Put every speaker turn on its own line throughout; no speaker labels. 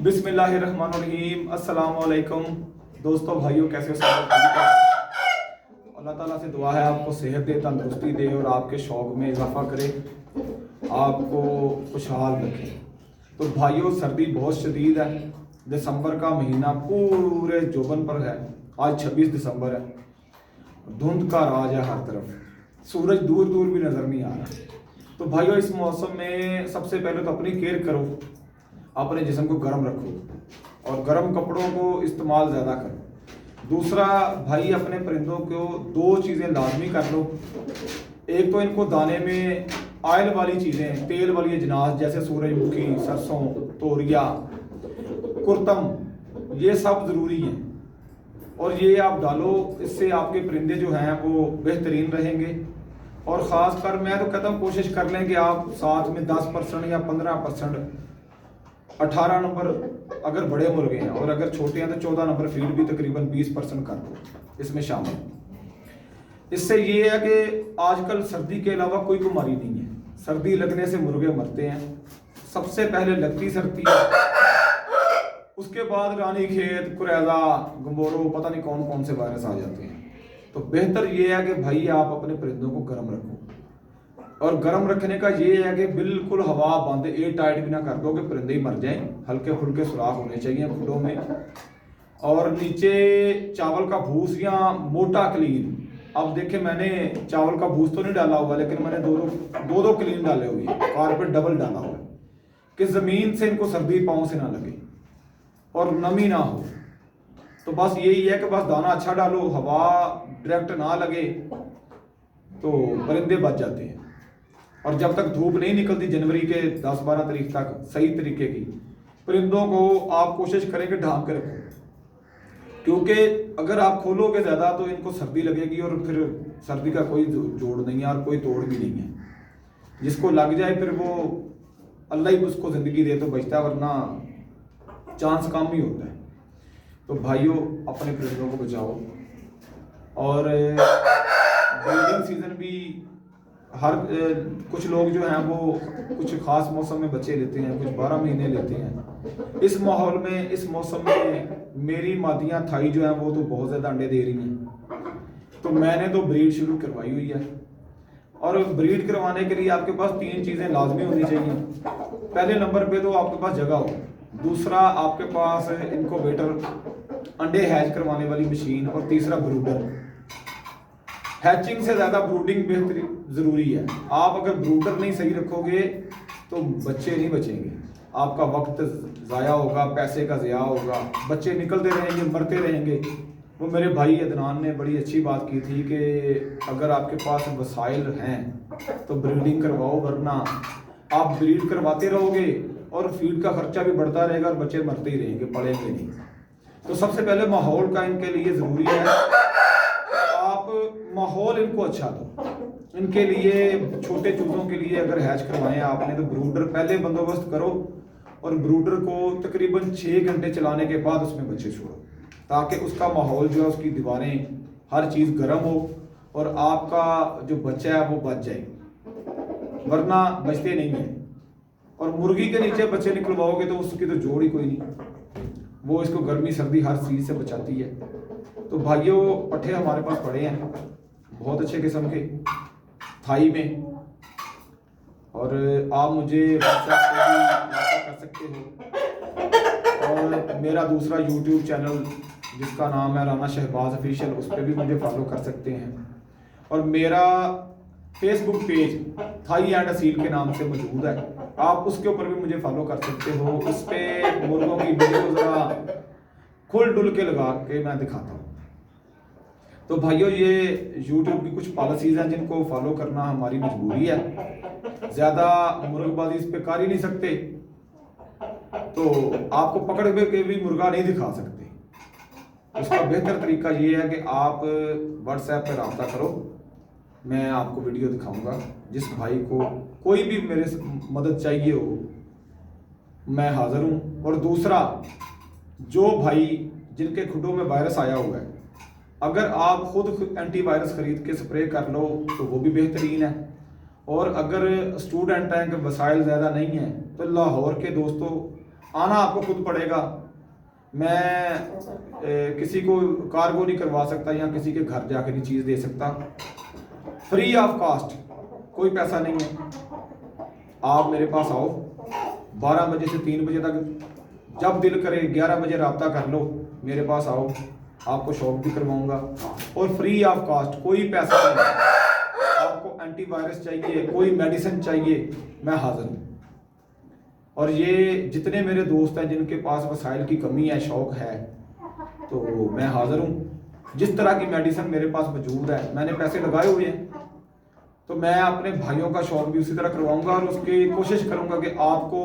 बिस्मिल्लाहिर्रहमानिर्रहीम। अस्सलाम वालेकुम दोस्तों, भाइयों, कैसे हो सब? अल्लाह ताला से दुआ है आपको सेहत दे, तंदुरुस्ती दे और आपके शौक़ में इजाफा करे, आपको खुशहाल रखे। तो भाइयों, सर्दी बहुत शदीद है। दिसंबर का महीना पूरे जोबन पर है। आज 26 दिसंबर है। धुंध का राज है हर तरफ, सूरज दूर दूर भी नज़र नहीं आ रहा। तो भाइयों, इस मौसम में सबसे पहले तो अपनी केयर करो, अपने जिस्म को गर्म रखो और गर्म कपड़ों को इस्तेमाल ज़्यादा करो। दूसरा भाई, अपने परिंदों को दो चीज़ें लाजमी कर लो। एक तो इनको दाने में ऑयल वाली चीज़ें, तेल वाली अजनास जैसे सूरजमुखी, सरसों, तोरिया, कुर्तम, ये सब ज़रूरी हैं और ये आप डालो। इससे आपके परिंदे जो हैं वो बेहतरीन रहेंगे। और ख़ासकर मैं तो कहता हूँ कोशिश कर लें कि आप साथ में 10% या 15%, 18 नंबर अगर बड़े मुर्गे हैं और अगर छोटे हैं तो 14 नंबर फीड भी तकरीबन 20% कर दो इसमें शामिल। इससे ये है कि आजकल सर्दी के अलावा कोई बीमारी नहीं है। सर्दी लगने से मुर्गे मरते हैं। सबसे पहले लगती सर्दी है, उसके बाद रानीखेत, कुरैजा, गंबोरो, पता नहीं कौन कौन से वायरस आ जाते हैं। तो बेहतर ये है कि भाई आप अपने परिंदों को गर्म रखो। और गर्म रखने का ये है कि बिल्कुल हवा बंद, एयर टाइट भी ना कर दो कि परिंदे ही मर जाएं। हल्के फुल्के सुराख होने चाहिए खुडों में। और नीचे चावल का भूस या मोटा क्लीन, अब देखें मैंने चावल का भूस तो नहीं डाला हुआ, लेकिन मैंने दो क्लीन डाले हुए हैं, कारपेट डबल डाला हुआ है कि ज़मीन से इनको सर्दी पाँव से ना लगे और नमी ना हो। तो बस यही है कि बस दाना अच्छा डालो, हवा डायरेक्ट ना लगे तो परिंदे बच जाते हैं। और जब तक धूप नहीं निकलती जनवरी के 10-12 तारीख तक सही तरीके की, परिंदों को आप कोशिश करें कि ढांक के रखें, क्योंकि अगर आप खोलोगे ज़्यादा तो इनको सर्दी लगेगी और फिर सर्दी का कोई जोड़ नहीं है और कोई तोड़ भी नहीं है। जिसको लग जाए फिर वो अल्लाह ही उसको ज़िंदगी दे तो बचता है, वरना चांस कम ही होता है। तो भाइयों, अपने परिंदों को बचाओ। और ब्रीडिंग सीज़न भी हर कुछ लोग जो हैं वो कुछ ख़ास मौसम में बच्चे लेते हैं, कुछ 12 महीने लेते हैं। इस माहौल में, इस मौसम में मेरी मादियाँ थाई जो हैं वो तो बहुत ज़्यादा अंडे दे रही हैं। तो मैंने तो ब्रीड शुरू करवाई हुई है। और ब्रीड करवाने के लिए आपके पास 3 चीज़ें लाजमी होनी चाहिए। पहले नंबर पे तो आपके पास जगह हो, दूसरा आपके पास इनक्यूबेटर, अंडे हैच करवाने वाली मशीन, और तीसरा ब्रूडर। हैचिंग से ज़्यादा ब्रूडिंग बेहतरीन ज़रूरी है। आप अगर ब्रूडर नहीं सही रखोगे तो बच्चे नहीं बचेंगे, आपका वक्त ज़ाया होगा, पैसे का ज़िया होगा, बच्चे निकलते रहेंगे, मरते रहेंगे। वो मेरे भाई अदनान ने बड़ी अच्छी बात की थी कि अगर आपके पास वसाइल हैं तो ब्रीडिंग करवाओ, वरना आप ब्रीड करवाते रहोगे और फीड का खर्चा भी बढ़ता रहेगा और बच्चे मरते ही रहेंगे, पड़ेंगे नहीं। तो सबसे पहले माहौल का इनके लिए ज़रूरी है। आप माहौल इनको अच्छा दो। इनके लिए, छोटे चूज़ों के लिए अगर हैच करवाएं आपने तो ब्रूडर पहले बंदोबस्त करो और ब्रूडर को तकरीबन 6 घंटे चलाने के बाद उसमें बच्चे छोड़ो, ताकि उसका माहौल जो है, उसकी दीवारें, हर चीज़ गर्म हो और आपका जो बच्चा है वो बच जाए, वरना बचते नहीं हैं। और मुर्गी के नीचे बच्चे निकलवाओगे तो उसकी तो जोड़ ही कोई नहीं, वो इसको गर्मी सर्दी हर चीज़ से बचाती है। तो भाइयों, पट्ठे हमारे पास पड़े हैं बहुत अच्छे किस्म के थाई में, और आप मुझे व्हाट्सएप पे भी कर सकते हो। और मेरा दूसरा यूट्यूब चैनल जिसका नाम है राना शहबाज ऑफिशियल, उस पर भी मुझे फॉलो कर सकते हैं। और मेरा Facebook page Thai and Aseel के नाम से मौजूद है, आप उसके ऊपर भी मुझे फॉलो कर सकते हो। उस पर मुर्गों की वीडियो ज़रा खुल डुल के लगा के मैं दिखाता हूँ। तो भाइयों, ये YouTube की कुछ पॉलिसीज़ हैं जिनको फॉलो करना हमारी मजबूरी है। ज़्यादा मुर्गबाजी इस पर कर ही नहीं सकते, तो आपको पकड़ के भी मुर्गा नहीं दिखा सकते। उसका बेहतर तरीका ये है कि आप व्हाट्सएप पर रब्ता करो, मैं आपको वीडियो दिखाऊंगा। जिस भाई को कोई भी मेरे से मदद चाहिए हो, मैं हाज़िर हूँ। और दूसरा, जो भाई जिनके खुडों में वायरस आया हुआ है, अगर आप खुद एंटीवायरस ख़रीद के स्प्रे कर लो तो वो भी बेहतरीन है। और अगर स्टूडेंट हैं कि वसाइल ज़्यादा नहीं हैं तो लाहौर के दोस्तों आना आपको खुद पड़ेगा। मैं किसी को कार्गो नहीं करवा सकता या किसी के घर जाकर नहीं चीज़ दे सकता। फ्री ऑफ कास्ट, कोई पैसा नहीं है। आप मेरे पास आओ 12 बजे से 3 बजे तक, जब दिल करे 11 बजे रब्ता कर लो, मेरे पास आओ, आपको शॉप भी करवाऊंगा और फ्री ऑफ कास्ट, कोई पैसा नहीं। आपको एंटीवायरस चाहिए, कोई मेडिसिन चाहिए, मैं हाजिर हूँ। और ये जितने मेरे दोस्त हैं जिनके पास वसाइल की कमी है, शौक है, तो मैं हाजिर हूँ। जिस तरह की मेडिसिन मेरे पास मौजूद है, मैंने पैसे लगाए हुए हैं, तो मैं अपने भाइयों का शौक भी उसी तरह करवाऊंगा और उसकी कोशिश करूंगा कि आपको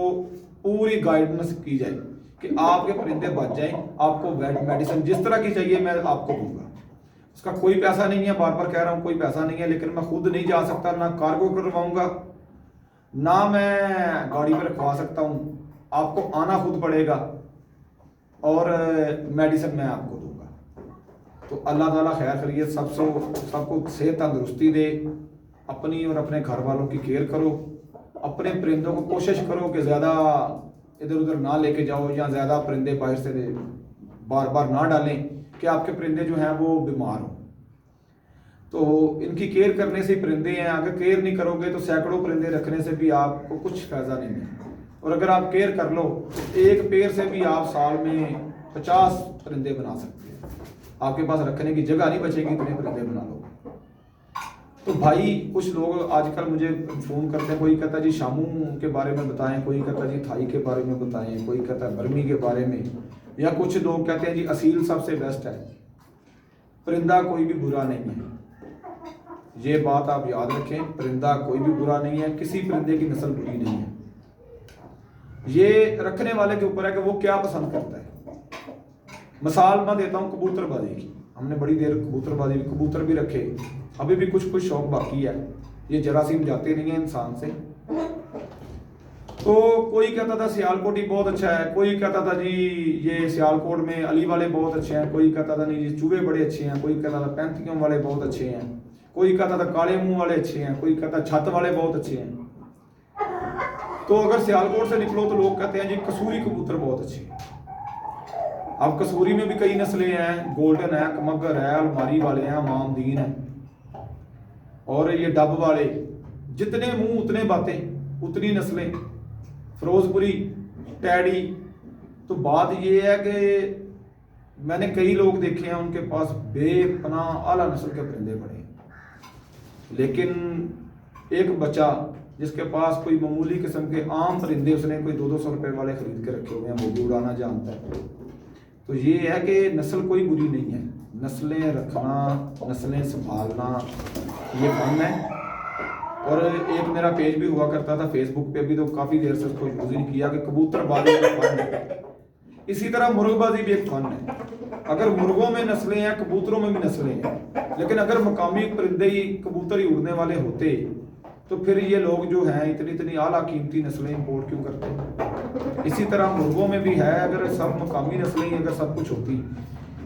पूरी गाइडेंस की जाए कि आपके परिंदे बच जाएं। आपको मेडिसिन जिस तरह की चाहिए मैं आपको दूंगा। उसका कोई पैसा नहीं है, बार बार कह रहा हूँ कोई पैसा नहीं है, लेकिन मैं खुद नहीं जा सकता, ना कार्गो करवाऊंगा, ना मैं गाड़ी पर रखवा सकता हूँ। आपको आना खुद पड़ेगा और मेडिसिन मैं आपको दूंगा। तो अल्लाह ताला खैर करिए, सबको सेहत तंदुरुस्ती दे। अपनी और अपने घर वालों की केयर करो। अपने परिंदों को कोशिश करो कि ज़्यादा इधर उधर ना लेके जाओ या ज़्यादा परिंदे बाहर से बार बार ना डालें कि आपके परिंदे जो हैं वो बीमार हों। तो इनकी केयर करने से परिंदे हैं, अगर केयर नहीं करोगे तो सैकड़ों परिंदे रखने से भी आपको कुछ फ़ायदा नहीं है। और अगर आप केयर कर लो तो एक पेड़ से भी आप साल में 50 परिंदे बना सकते हैं। आपके पास रखने की जगह नहीं बचेगी, इतने परिंदे बना लो। तो भाई कुछ लोग आजकल मुझे फ़ोन करते हैं, कोई कहता जी शामू के बारे में बताएं, कोई कहता जी थाई के बारे में बताएं, कोई कहता है बर्मी के बारे में, या कुछ लोग कहते हैं जी असील सबसे बेस्ट है। परिंदा कोई भी बुरा नहीं है, ये बात आप याद रखें। परिंदा कोई भी बुरा नहीं है, किसी परिंदे की नस्ल बुरी नहीं है। ये रखने वाले के ऊपर है कि वो क्या पसंद करता है। मिसाल मैं देता हूँ कबूतरबाजी की। हमने बड़ी देर कबूतर भी रखे, अभी भी कुछ शौक बाकी है। ये जरासीम जाते नहीं है इंसान से। तो कोई कहता था सियालकोट ही बहुत अच्छा है, कोई कहता था जी ये सियालकोट में अली वाले बहुत अच्छे हैं, कोई कहता था नहीं जी चूहे बड़े अच्छे हैं, कोई कहता था पैंतियों वाले बहुत अच्छे हैं, कोई कहता था काले मुंह वाले अच्छे हैं, कोई कहता छत वाले बहुत अच्छे हैं। तो अगर सियालकोट से निकलो तो लोग कहते हैं जी कसूरी कबूतर बहुत अच्छे हैं। अब कसूरी में भी कई नस्लें हैं, गोल्डन है, कमगर है, अलमारी वाले हैं, मामदीन है, और ये डब वाले। जितने मुंह उतने बातें, उतनी नस्लें, फिरोजपुरी, टैडी। तो बात ये है कि मैंने कई लोग देखे हैं उनके पास बेपनाह आला नस्ल के परिंदे पड़े हैं, लेकिन एक बच्चा जिसके पास कोई मामूली किस्म के आम परिंदे उसने कोई 200-200 रुपए वाले खरीद के रखे हुए हैं, वो भी उड़ाना जानता है। तो ये है कि नस्ल कोई बुरी नहीं है, नस्लें रखना, नस्लें संभालना ये फन है। और एक मेरा पेज भी हुआ करता था फेसबुक पे भी, तो काफ़ी देर से उसको यूज़ नहीं किया, कि कबूतरबाजी एक फन है। इसी तरह मुर्गबाजी भी एक फन है। अगर मुर्गों में नस्लें हैं, कबूतरों में भी नस्लें हैं, लेकिन अगर मकामी परिंदे ही कबूतर ही उड़ने वाले होते तो फिर ये लोग जो हैं इतनी आला कीमती नस्लें इंपोर्ट क्यों करते। इसी तरह मुर्गों में भी है, अगर सब मकामी नस्लें ही अगर सब कुछ होती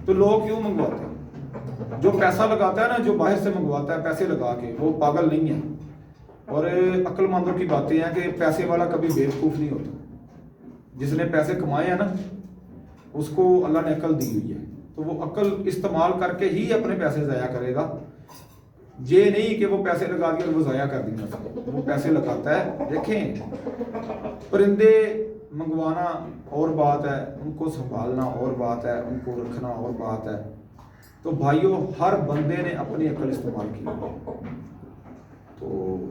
तो लोग क्यों मंगवाते। जो पैसा लगाता है ना, जो बाहर से मंगवाता है पैसे लगा के, वो पागल नहीं है। और अक्लमंदों की बातें हैं कि पैसे वाला कभी बेवकूफ़ नहीं होता। जिसने पैसे कमाए हैं ना, उसको अल्लाह ने अकल दी हुई है, तो वो अकल इस्तेमाल करके ही अपने पैसे ज़ाया करेगा। ये नहीं कि वो पैसे लगा दिए और वो ज़ाया कर देंगे, वो पैसे लगाता है। देखें, परिंदे मंगवाना और बात है, उनको संभालना और बात है, उनको रखना और बात है। तो भाइयों, हर बंदे ने अपनी अकल इस्तेमाल की। तो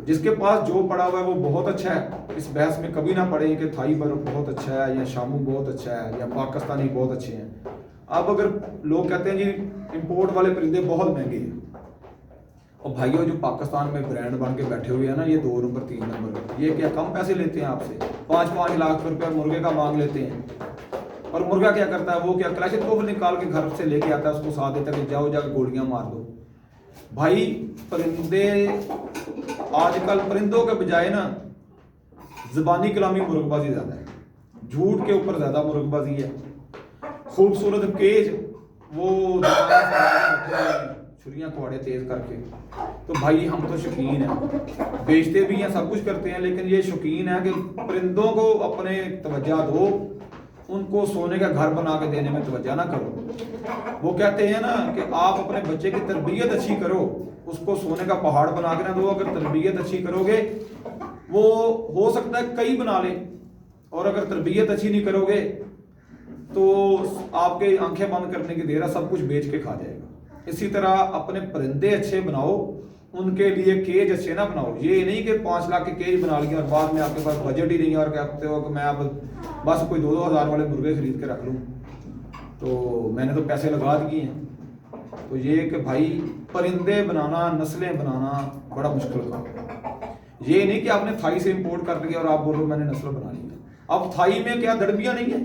जिसके पास जो पड़ा हुआ है वो बहुत अच्छा है। इस बहस में कभी ना पड़े कि थाई बर्फ बहुत अच्छा है या शामू बहुत अच्छा है या पाकिस्तानी बहुत अच्छे हैं। अब अगर लोग कहते हैं जी इंपोर्ट वाले परिंदे बहुत महंगे हैं, और भाइयों जो पाकिस्तान में ब्रांड बन के बैठे हुए हैं ना, ये 2 नंबर 3 नंबर, ये क्या कम पैसे लेते हैं आपसे? 5-5 लाख रुपए मुर्गे का मांग लेते हैं। और मुर्गा क्या करता है, वो क्या क्लैशिनकोव निकाल के घर से लेके आता है, उसको साथ देता है कि जाओ जाकर गोलियां मार दो। भाई परिंदे आजकल परिंदों के बजाय ना ज़बानी कलामी मुर्गबाजी ज़्यादा है, झूठ के ऊपर ज़्यादा मुर्गबाजी है। खूबसूरत केज वो छुरियाँ कुआड़े तेज करके। तो भाई हम तो शौकीन हैं, बेचते भी हैं, सब कुछ करते हैं, लेकिन ये शौकीन है कि परिंदों को अपने तवज्जो दो, उनको सोने का घर बना के देने में तवज्जो ना करो। वो कहते हैं ना कि आप अपने बच्चे की तरबियत अच्छी करो, उसको सोने का पहाड़ बना के ना दो। अगर तरबियत अच्छी करोगे वो हो सकता है कई बना ले, और अगर तरबियत अच्छी नहीं करोगे तो आपके आंखें बंद करने की देर है, सब कुछ बेच के खा जाएगा। इसी तरह अपने परिंदे अच्छे बनाओ, उनके लिए केज अच्छे ना बनाओ। ये नहीं कि 5 लाख के केज बना लिए और बाद में आपके पास बजट ही नहीं है और कहते हो कि मैं अब बस कोई 2-2 हज़ार वाले मुर्गे खरीद के रख लूँ, तो मैंने तो पैसे लगा दिए हैं। तो ये कि भाई परिंदे बनाना, नस्लें बनाना बड़ा मुश्किल काम है। ये नहीं कि आपने थाई से इंपोर्ट कर लिया और आप बोलो मैंने नस्ल बना ली है। अब थाई में क्या दड़बियाँ नहीं है?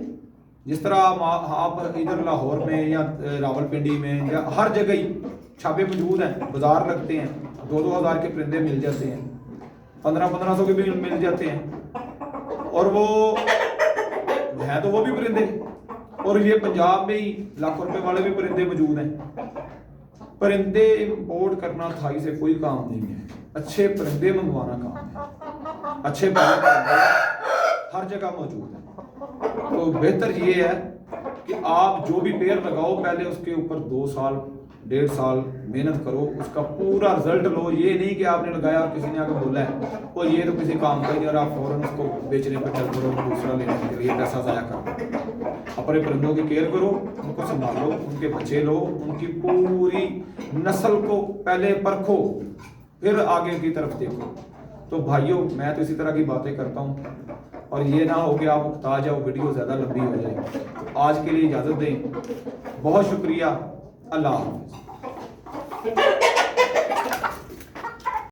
जिस तरह आप इधर लाहौर में या रावलपिंडी में या हर जगह ही छापे मौजूद हैं, बाजार लगते हैं, 2-2 हज़ार के परिंदे मिल जाते हैं, 1500 के भी मिल जाते हैं, और वो हैं तो वो भी परिंदे। और ये पंजाब में ही लाखों रुपए वाले भी परिंदे मौजूद हैं। परिंदे इंपोर्ट करना थाई से कोई काम नहीं है, अच्छे परिंदे मंगवाना काम है। अच्छे परिंदे हर जगह मौजूद है। तो बेहतर ये है कि आप जो भी पेड़ लगाओ पहले उसके ऊपर 2 साल 1.5 साल मेहनत करो, उसका पूरा रिजल्ट लो। ये नहीं कि आपने लगाया और किसी ने आकर बोला है और ये तो किसी काम का नहीं और आप फौरन उसको बेचने पर चल करो, दूसरा लेने के लिए पैसा ज़ाया करो। अपने परिंदों की केयर करो, उनको संभालो, उनके बच्चे लो, उनकी पूरी नस्ल को पहले परखो, फिर आगे की तरफ देखो। तो भाइयों, मैं तो इसी तरह की बातें करता हूँ और ये ना हो कि आप उकता जाओ, वीडियो ज़्यादा लंबी हो जाए। तो आज के लिए इजाज़त दें, बहुत शुक्रिया, अल्लाह हाफ़िज़।